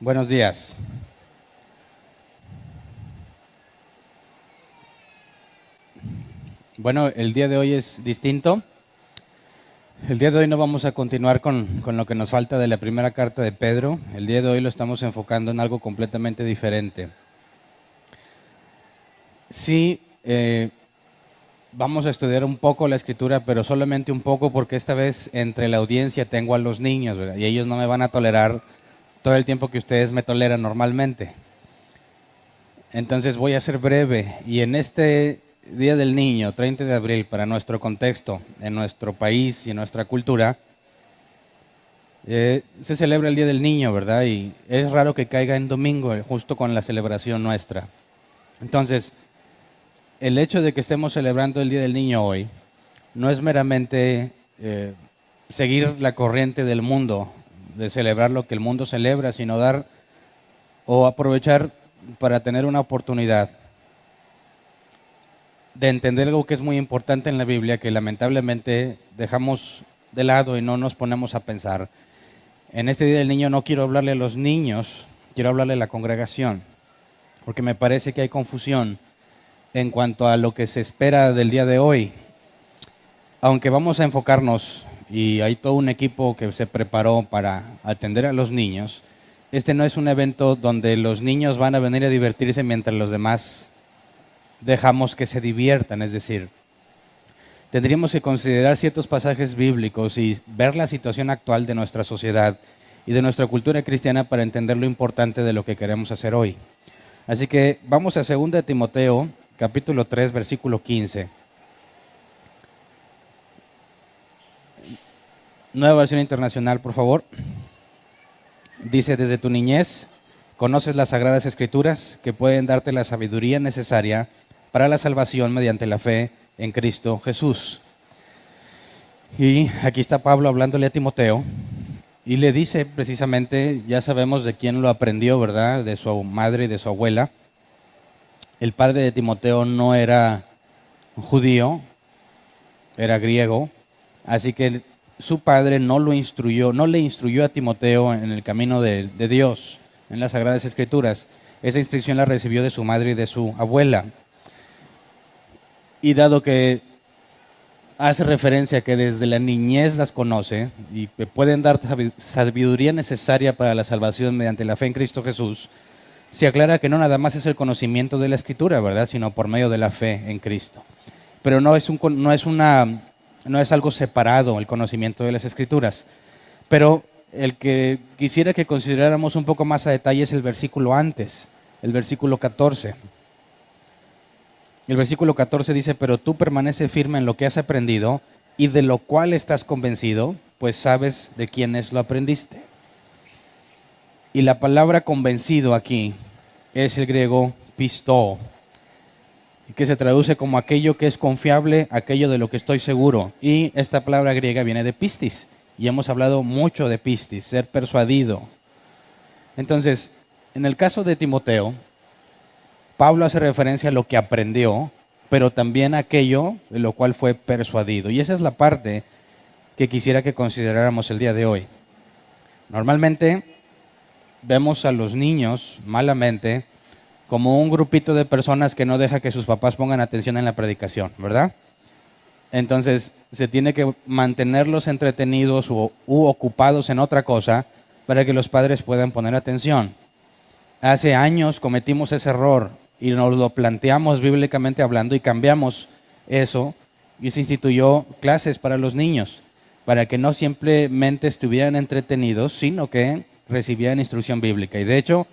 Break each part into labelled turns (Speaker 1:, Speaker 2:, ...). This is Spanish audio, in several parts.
Speaker 1: Buenos días. Bueno, el día de hoy es distinto. El día de hoy no vamos a continuar con lo que nos falta de la primera carta de Pedro. El día de hoy lo estamos enfocando en algo completamente diferente. Sí, vamos a estudiar un poco la escritura, pero solamente un poco porque esta vez entre la audiencia tengo a los niños, ¿verdad? Y ellos no me van a tolerar todo el tiempo que ustedes me toleran normalmente. Entonces voy a ser breve y en este Día del Niño, 30 de abril, para nuestro contexto, en nuestro país y en nuestra cultura, se celebra el Día del Niño, ¿verdad? Y es raro que caiga en domingo, justo con la celebración nuestra. Entonces, el hecho de que estemos celebrando el Día del Niño hoy no es meramente seguir la corriente del mundo, de celebrar lo que el mundo celebra, sino dar o aprovechar para tener una oportunidad de entender algo que es muy importante en la Biblia, que lamentablemente dejamos de lado y no nos ponemos a pensar. En este Día del Niño no quiero hablarle a los niños, quiero hablarle a la congregación, porque me parece que hay confusión en cuanto a lo que se espera del día de hoy. Aunque vamos a enfocarnos, y hay todo un equipo que se preparó para atender a los niños, este no es un evento donde los niños van a venir a divertirse mientras los demás dejamos que se diviertan, es decir, tendríamos que considerar ciertos pasajes bíblicos y ver la situación actual de nuestra sociedad y de nuestra cultura cristiana para entender lo importante de lo que queremos hacer hoy. Así que vamos a 2 de Timoteo, capítulo 3, versículo 15. Nueva versión internacional, por favor. Dice: desde tu niñez conoces las sagradas escrituras que pueden darte la sabiduría necesaria para la salvación mediante la fe en Cristo Jesús. Y aquí está Pablo hablándole a Timoteo y le dice precisamente, ya sabemos de quién lo aprendió, ¿verdad? De su madre y de su abuela. El padre de Timoteo no era judío, era griego, así que su padre no le instruyó a Timoteo en el camino de Dios, en las Sagradas Escrituras. Esa instrucción la recibió de su madre y de su abuela. Y dado que hace referencia a que desde la niñez las conoce y que pueden dar sabiduría necesaria para la salvación mediante la fe en Cristo Jesús, se aclara que no nada más es el conocimiento de la Escritura, ¿verdad? Sino por medio de la fe en Cristo. Pero no es algo separado el conocimiento de las Escrituras. Pero el que quisiera que consideráramos un poco más a detalle es el versículo antes, el versículo 14. El versículo 14 dice: pero tú permanece firme en lo que has aprendido y de lo cual estás convencido, pues sabes de quiénes lo aprendiste. Y la palabra convencido aquí es el griego pistó, que se traduce como aquello que es confiable, aquello de lo que estoy seguro. Y esta palabra griega viene de pistis, y hemos hablado mucho de pistis, ser persuadido. Entonces, en el caso de Timoteo, Pablo hace referencia a lo que aprendió, pero también a aquello de lo cual fue persuadido. Y esa es la parte que quisiera que consideráramos el día de hoy. Normalmente vemos a los niños, malamente, como un grupito de personas que no deja que sus papás pongan atención en la predicación, ¿verdad? Entonces, se tiene que mantenerlos entretenidos u ocupados en otra cosa para que los padres puedan poner atención. Hace años cometimos ese error y nos lo planteamos bíblicamente hablando y cambiamos eso y se instituyó clases para los niños, para que no simplemente estuvieran entretenidos, sino que recibieran instrucción bíblica. Y de hecho,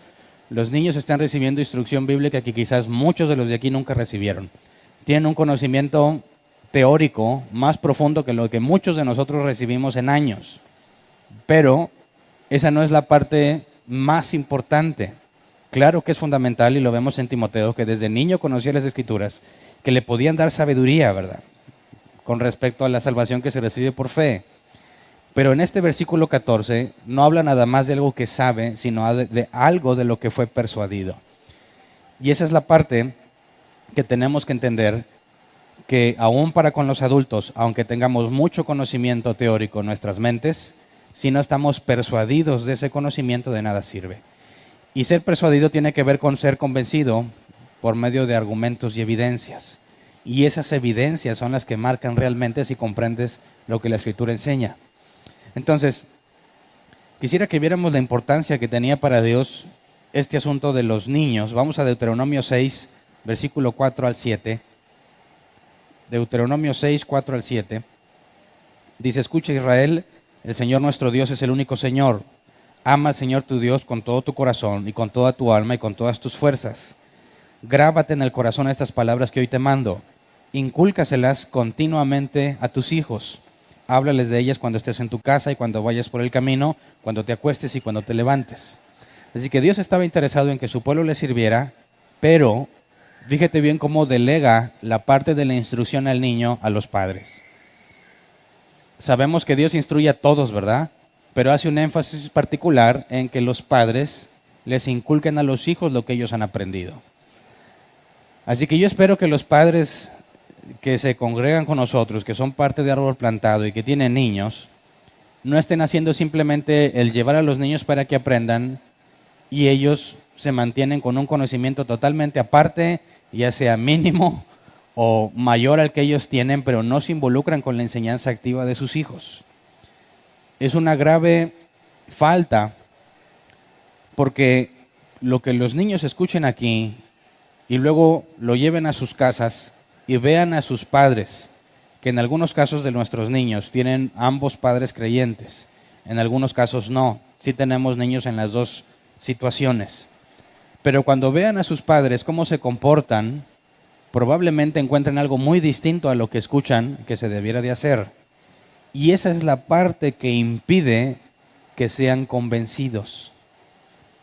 Speaker 1: los niños están recibiendo instrucción bíblica que quizás muchos de los de aquí nunca recibieron. Tienen un conocimiento teórico más profundo que lo que muchos de nosotros recibimos en años. Pero esa no es la parte más importante. Claro que es fundamental y lo vemos en Timoteo, que desde niño conocía las Escrituras, que le podían dar sabiduría, ¿verdad? Con respecto a la salvación que se recibe por fe. Pero en este versículo 14 no habla nada más de algo que sabe, sino de algo de lo que fue persuadido. Y esa es la parte que tenemos que entender, que aún para con los adultos, aunque tengamos mucho conocimiento teórico en nuestras mentes, si no estamos persuadidos de ese conocimiento, de nada sirve. Y ser persuadido tiene que ver con ser convencido por medio de argumentos y evidencias. Y esas evidencias son las que marcan realmente si comprendes lo que la Escritura enseña. Entonces, quisiera que viéramos la importancia que tenía para Dios este asunto de los niños. Vamos a Deuteronomio 6, versículo 4 al 7. Deuteronomio 6, 4 al 7. Dice: escucha, Israel, el Señor nuestro Dios es el único Señor. Ama al Señor tu Dios con todo tu corazón y con toda tu alma y con todas tus fuerzas. Grábate en el corazón estas palabras que hoy te mando. Incúlcaselas continuamente a tus hijos. Háblales de ellas cuando estés en tu casa y cuando vayas por el camino, cuando te acuestes y cuando te levantes. Así que Dios estaba interesado en que su pueblo le sirviera, pero fíjate bien cómo delega la parte de la instrucción al niño a los padres. Sabemos que Dios instruye a todos, ¿verdad? Pero hace un énfasis particular en que los padres les inculquen a los hijos lo que ellos han aprendido. Así que yo espero que los padres que se congregan con nosotros, que son parte de Árbol Plantado y que tienen niños, no estén haciendo simplemente el llevar a los niños para que aprendan y ellos se mantienen con un conocimiento totalmente aparte, ya sea mínimo o mayor al que ellos tienen, pero no se involucran con la enseñanza activa de sus hijos. Es una grave falta, porque lo que los niños escuchen aquí y luego lo lleven a sus casas y vean a sus padres, que en algunos casos de nuestros niños tienen ambos padres creyentes, en algunos casos no, sí tenemos niños en las dos situaciones. Pero cuando vean a sus padres cómo se comportan, probablemente encuentren algo muy distinto a lo que escuchan que se debiera de hacer. Y esa es la parte que impide que sean convencidos.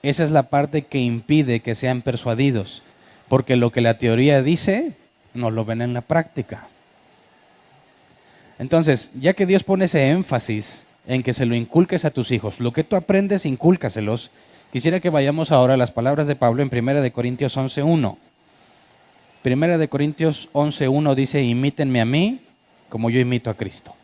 Speaker 1: Esa es la parte que impide que sean persuadidos. Porque lo que la teoría dice, no lo ven en la práctica. Entonces, ya que Dios pone ese énfasis en que se lo inculques a tus hijos, lo que tú aprendes, incúlcaselos. Quisiera que vayamos ahora a las palabras de Pablo en 1 Corintios 11:1. 1 Corintios 11:1 dice: imítenme a mí como yo imito a Cristo.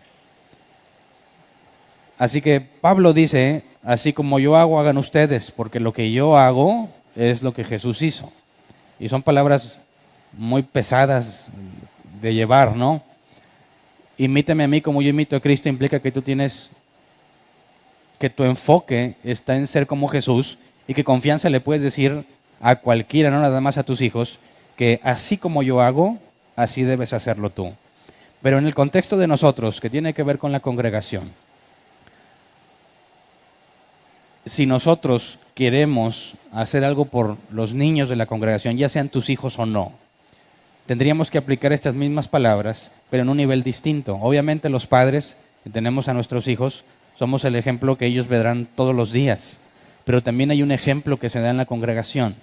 Speaker 1: Así que Pablo dice: así como yo hago, hagan ustedes, porque lo que yo hago es lo que Jesús hizo. Y son palabras muy pesadas de llevar, ¿no? Imítame a mí como yo imito a Cristo implica que que tu enfoque está en ser como Jesús y que confianza le puedes decir a cualquiera, no nada más a tus hijos, que así como yo hago, así debes hacerlo tú. Pero en el contexto de nosotros, que tiene que ver con la congregación, si nosotros queremos hacer algo por los niños de la congregación, ya sean tus hijos o no, tendríamos que aplicar estas mismas palabras, pero en un nivel distinto. Obviamente los padres que tenemos a nuestros hijos, somos el ejemplo que ellos verán todos los días, pero también hay un ejemplo que se da en la congregación,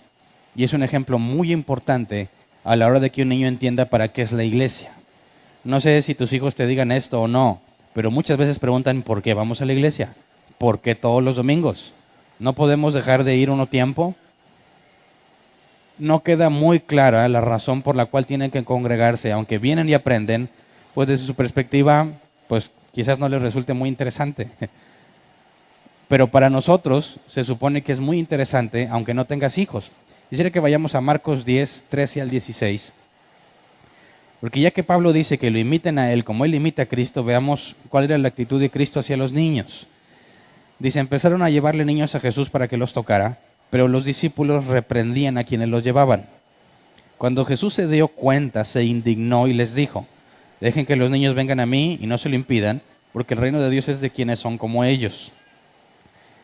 Speaker 1: y es un ejemplo muy importante a la hora de que un niño entienda para qué es la iglesia. No sé si tus hijos te digan esto o no, pero muchas veces preguntan: ¿por qué vamos a la iglesia? ¿Por qué todos los domingos? ¿No podemos dejar de ir uno tiempo? No queda muy clara la razón por la cual tienen que congregarse, aunque vienen y aprenden, pues desde su perspectiva, pues quizás no les resulte muy interesante. Pero para nosotros se supone que es muy interesante, aunque no tengas hijos. Quisiera que vayamos a Marcos 10, 13 al 16. Porque ya que Pablo dice que lo imiten a él como él imita a Cristo, veamos cuál era la actitud de Cristo hacia los niños. Dice: empezaron a llevarle niños a Jesús para que los tocara, pero los discípulos reprendían a quienes los llevaban. Cuando Jesús se dio cuenta, se indignó y les dijo: dejen que los niños vengan a mí y no se lo impidan, porque el reino de Dios es de quienes son como ellos.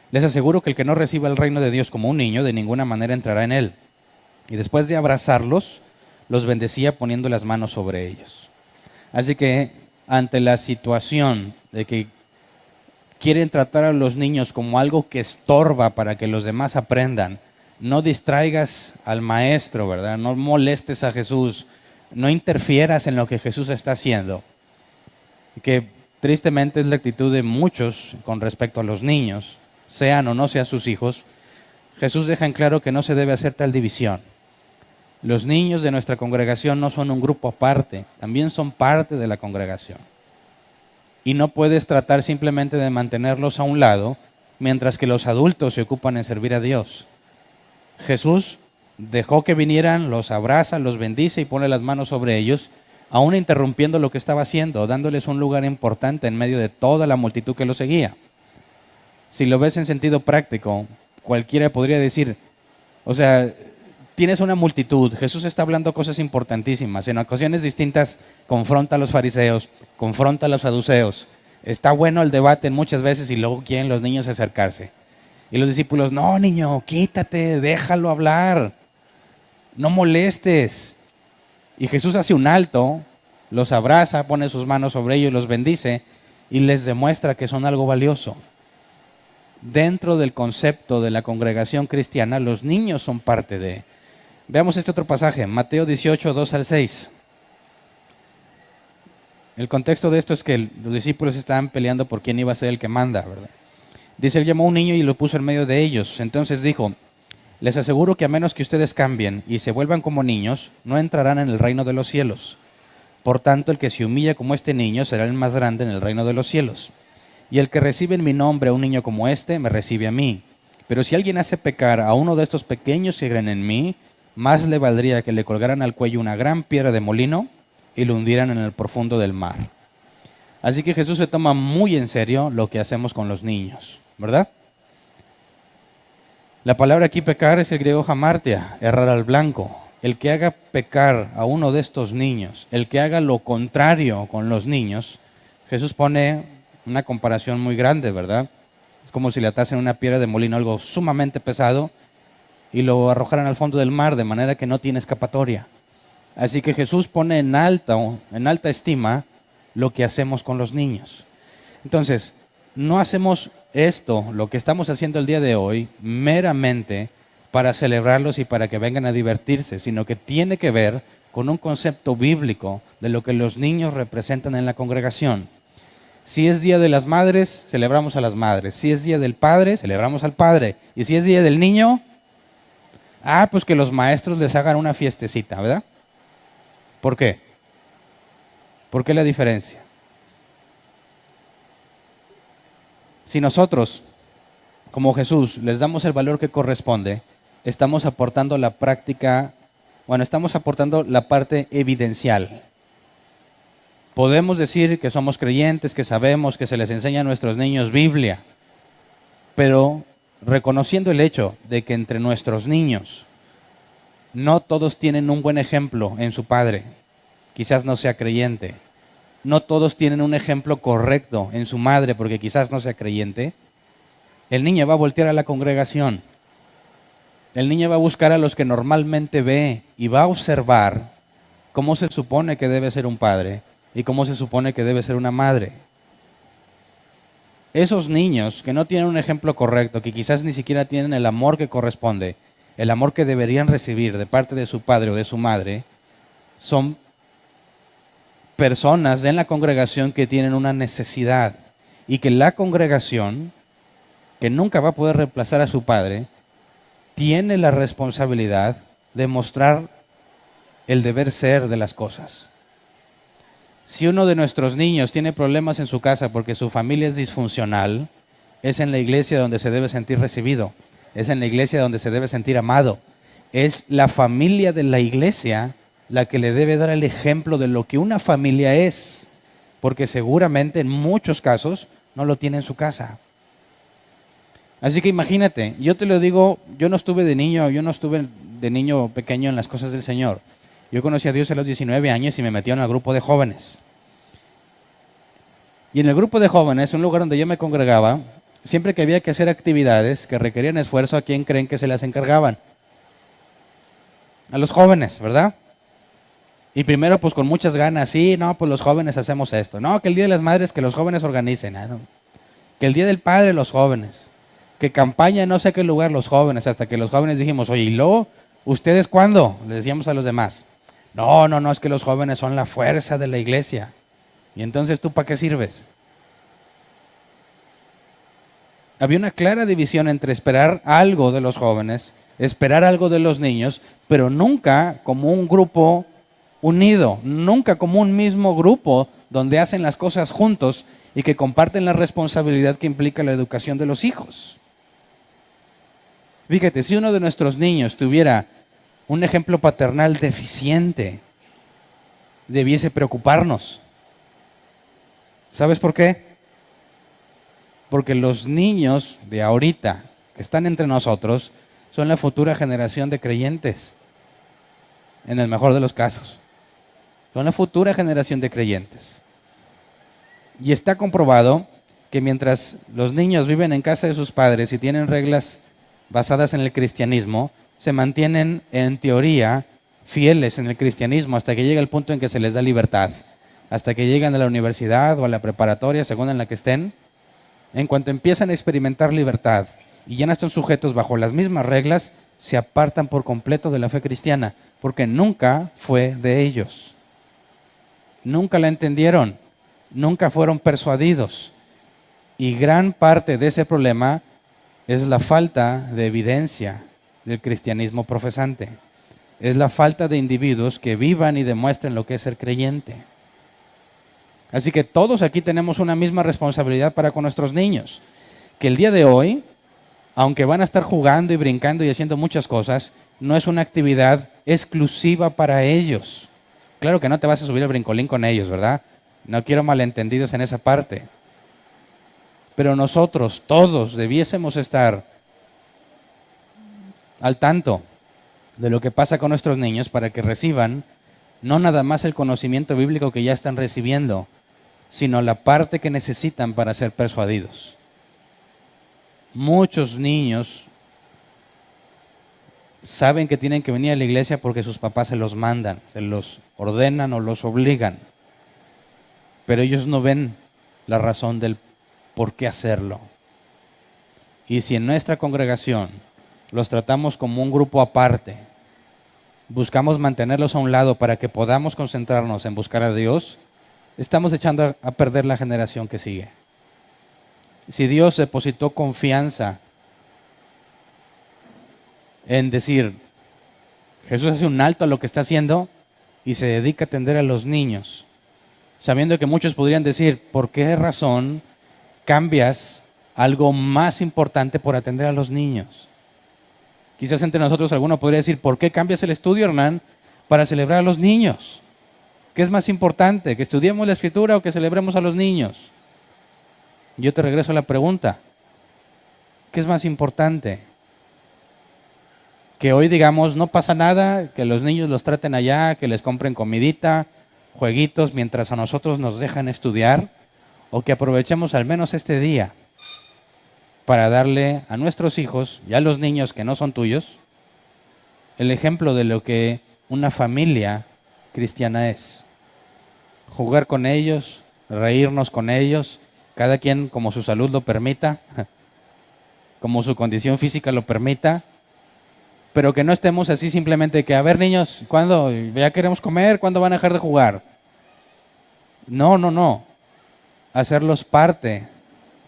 Speaker 1: Les aseguro que el que no reciba el reino de Dios como un niño, de ninguna manera entrará en él. Y después de abrazarlos, los bendecía poniendo las manos sobre ellos. Así que ante la situación de que quieren tratar a los niños como algo que estorba para que los demás aprendan, no distraigas al maestro, ¿verdad? No molestes a Jesús, no interfieras en lo que Jesús está haciendo. Que tristemente es la actitud de muchos con respecto a los niños, sean o no sean sus hijos. Jesús deja en claro que no se debe hacer tal división. Los niños de nuestra congregación no son un grupo aparte, también son parte de la congregación. Y no puedes tratar simplemente de mantenerlos a un lado, mientras que los adultos se ocupan en servir a Dios. Jesús dejó que vinieran, los abraza, los bendice y pone las manos sobre ellos, aún interrumpiendo lo que estaba haciendo, dándoles un lugar importante en medio de toda la multitud que lo seguía. Si lo ves en sentido práctico, cualquiera podría decir, o sea, tienes una multitud, Jesús está hablando cosas importantísimas, en ocasiones distintas confronta a los fariseos, confronta a los saduceos, está bueno el debate muchas veces y luego quieren los niños acercarse. Y los discípulos, no niño, quítate, déjalo hablar, no molestes. Y Jesús hace un alto, los abraza, pone sus manos sobre ellos, los bendice y les demuestra que son algo valioso. Dentro del concepto de la congregación cristiana, los niños son parte de. Veamos este otro pasaje, Mateo 18, 2 al 6. El contexto de esto es que los discípulos estaban peleando por quién iba a ser el que manda, ¿verdad? Dice, él llamó a un niño y lo puso en medio de ellos. Entonces dijo, les aseguro que a menos que ustedes cambien y se vuelvan como niños, no entrarán en el reino de los cielos. Por tanto, el que se humilla como este niño será el más grande en el reino de los cielos. Y el que recibe en mi nombre a un niño como este, me recibe a mí. Pero si alguien hace pecar a uno de estos pequeños que creen en mí, más le valdría que le colgaran al cuello una gran piedra de molino y lo hundieran en el profundo del mar. Así que Jesús se toma muy en serio lo que hacemos con los niños, ¿verdad? La palabra aquí pecar es el griego hamartia, errar al blanco. El que haga pecar a uno de estos niños, el que haga lo contrario con los niños, Jesús pone una comparación muy grande, ¿verdad? Es como si le atasen una piedra de molino, algo sumamente pesado, y lo arrojaran al fondo del mar, de manera que no tiene escapatoria. Así que Jesús pone en alta estima lo que hacemos con los niños. Entonces, no hacemos esto, lo que estamos haciendo el día de hoy, meramente para celebrarlos y para que vengan a divertirse, sino que tiene que ver con un concepto bíblico de lo que los niños representan en la congregación. Si es Día de las Madres, celebramos a las madres. Si es Día del Padre, celebramos al Padre. Y si es Día del Niño, pues que los maestros les hagan una fiestecita, ¿verdad? ¿Por qué? ¿Por qué la diferencia? Si nosotros, como Jesús, les damos el valor que corresponde, estamos aportando la práctica, estamos aportando la parte evidencial. Podemos decir que somos creyentes, que sabemos, que se les enseña a nuestros niños Biblia, pero reconociendo el hecho de que entre nuestros niños no todos tienen un buen ejemplo en su padre, quizás no sea creyente, no todos tienen un ejemplo correcto en su madre porque quizás no sea creyente, el niño va a voltear a la congregación, el niño va a buscar a los que normalmente ve y va a observar cómo se supone que debe ser un padre y cómo se supone que debe ser una madre. Esos niños que no tienen un ejemplo correcto, que quizás ni siquiera tienen el amor que corresponde, el amor que deberían recibir de parte de su padre o de su madre, son personas en la congregación que tienen una necesidad y que la congregación, que nunca va a poder reemplazar a su padre, tiene la responsabilidad de mostrar el deber ser de las cosas. Si uno de nuestros niños tiene problemas en su casa porque su familia es disfuncional, es en la iglesia donde se debe sentir recibido, es en la iglesia donde se debe sentir amado. Es la familia de la iglesia la que le debe dar el ejemplo de lo que una familia es, porque seguramente en muchos casos no lo tiene en su casa. Así que imagínate, yo te lo digo, yo no estuve de niño pequeño en las cosas del Señor. Yo conocí a Dios a los 19 años y me metí en el grupo de jóvenes. Y en el grupo de jóvenes, un lugar donde yo me congregaba, siempre que había que hacer actividades que requerían esfuerzo, ¿a quién creen que se las encargaban? A los jóvenes, ¿verdad? Y primero pues con muchas ganas, pues los jóvenes hacemos esto. No, que el Día de las Madres que los jóvenes organicen. No. Que el Día del Padre los jóvenes. Que campaña en no sé qué lugar los jóvenes. Hasta que los jóvenes dijimos, oye, ¿y luego ustedes cuándo? Le decíamos a los demás. No, es que los jóvenes son la fuerza de la iglesia. ¿Y entonces tú para qué sirves? Había una clara división entre esperar algo de los jóvenes, esperar algo de los niños, pero nunca como un grupo unido, nunca como un mismo grupo donde hacen las cosas juntos y que comparten la responsabilidad que implica la educación de los hijos. Fíjate, si uno de nuestros niños tuviera un ejemplo paternal deficiente, debiese preocuparnos. ¿Sabes por qué? Porque los niños de ahorita que están entre nosotros son la futura generación de creyentes, en el mejor de los casos. Son la futura generación de creyentes. Y está comprobado que mientras los niños viven en casa de sus padres y tienen reglas basadas en el cristianismo, se mantienen en teoría fieles en el cristianismo hasta que llega el punto en que se les da libertad, hasta que llegan a la universidad o a la preparatoria, según en la que estén. En cuanto empiezan a experimentar libertad y ya no están sujetos bajo las mismas reglas, se apartan por completo de la fe cristiana, porque nunca fue de ellos. Nunca la entendieron, nunca fueron persuadidos. Y gran parte de ese problema es la falta de evidencia del cristianismo profesante. Es la falta de individuos que vivan y demuestren lo que es ser creyente. Así que todos aquí tenemos una misma responsabilidad para con nuestros niños. Que el día de hoy, aunque van a estar jugando y brincando y haciendo muchas cosas, no es una actividad exclusiva para ellos. Claro que no te vas a subir al brincolín con ellos, ¿verdad? No quiero malentendidos en esa parte. Pero nosotros, todos, debiésemos estar al tanto de lo que pasa con nuestros niños para que reciban no nada más el conocimiento bíblico que ya están recibiendo, sino la parte que necesitan para ser persuadidos. Muchos niños saben que tienen que venir a la iglesia porque sus papás se los mandan, se los ordenan o los obligan, pero ellos no ven la razón del por qué hacerlo. Y si en nuestra congregación los tratamos como un grupo aparte, buscamos mantenerlos a un lado para que podamos concentrarnos en buscar a Dios, estamos echando a perder la generación que sigue. Si Dios depositó confianza en decir, Jesús hace un alto a lo que está haciendo y se dedica a atender a los niños, sabiendo que muchos podrían decir, ¿por qué razón cambias algo más importante por atender a los niños? Quizás entre nosotros alguno podría decir, ¿por qué cambias el estudio, Hernán, para celebrar a los niños? ¿Qué es más importante, que estudiemos la Escritura o que celebremos a los niños? Yo te regreso a la pregunta, ¿qué es más importante? Que hoy digamos, no pasa nada, que los niños los traten allá, que les compren comidita, jueguitos, mientras a nosotros nos dejan estudiar, o que aprovechemos al menos este día para darle a nuestros hijos y a los niños que no son tuyos el ejemplo de lo que una familia cristiana es. Jugar con ellos, reírnos con ellos, cada quien como su salud lo permita, como su condición física lo permita, pero que no estemos así simplemente que, a ver niños, ¿cuándo ya queremos comer? ¿Cuándo van a dejar de jugar? No. Hacerlos parte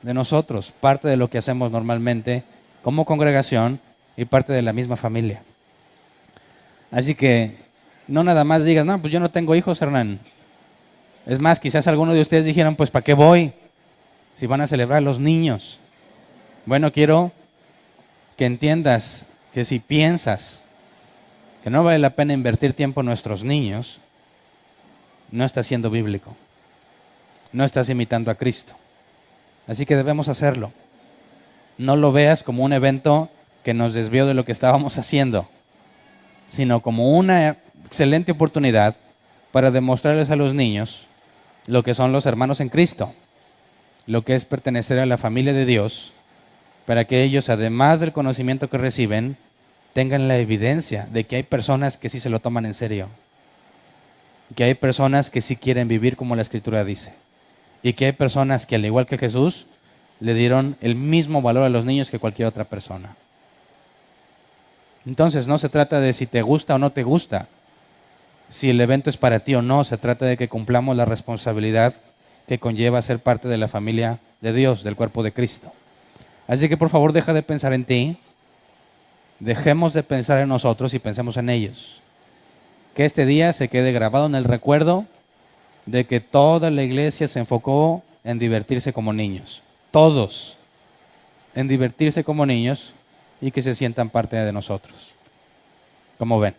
Speaker 1: de nosotros, parte de lo que hacemos normalmente como congregación y parte de la misma familia. Así que no nada más digas, no, pues yo no tengo hijos, Hernán. Es más, quizás algunos de ustedes dijeron, pues ¿para qué voy? Si van a celebrar a los niños. Bueno, quiero que entiendas que si piensas que no vale la pena invertir tiempo en nuestros niños, no estás siendo bíblico. No estás imitando a Cristo. Así que debemos hacerlo. No lo veas como un evento que nos desvió de lo que estábamos haciendo, sino como una excelente oportunidad para demostrarles a los niños lo que son los hermanos en Cristo, lo que es pertenecer a la familia de Dios, para que ellos, además del conocimiento que reciben, tengan la evidencia de que hay personas que sí se lo toman en serio, que hay personas que sí quieren vivir como la Escritura dice, y que hay personas que, al igual que Jesús, le dieron el mismo valor a los niños que cualquier otra persona. Entonces, no se trata de si te gusta o no te gusta, si el evento es para ti o no, se trata de que cumplamos la responsabilidad que conlleva ser parte de la familia de Dios, del cuerpo de Cristo. Así que por favor deja de pensar en ti, dejemos de pensar en nosotros y pensemos en ellos. Que este día se quede grabado en el recuerdo de que toda la iglesia se enfocó en divertirse como niños. Todos en divertirse como niños y que se sientan parte de nosotros. ¿Cómo ven?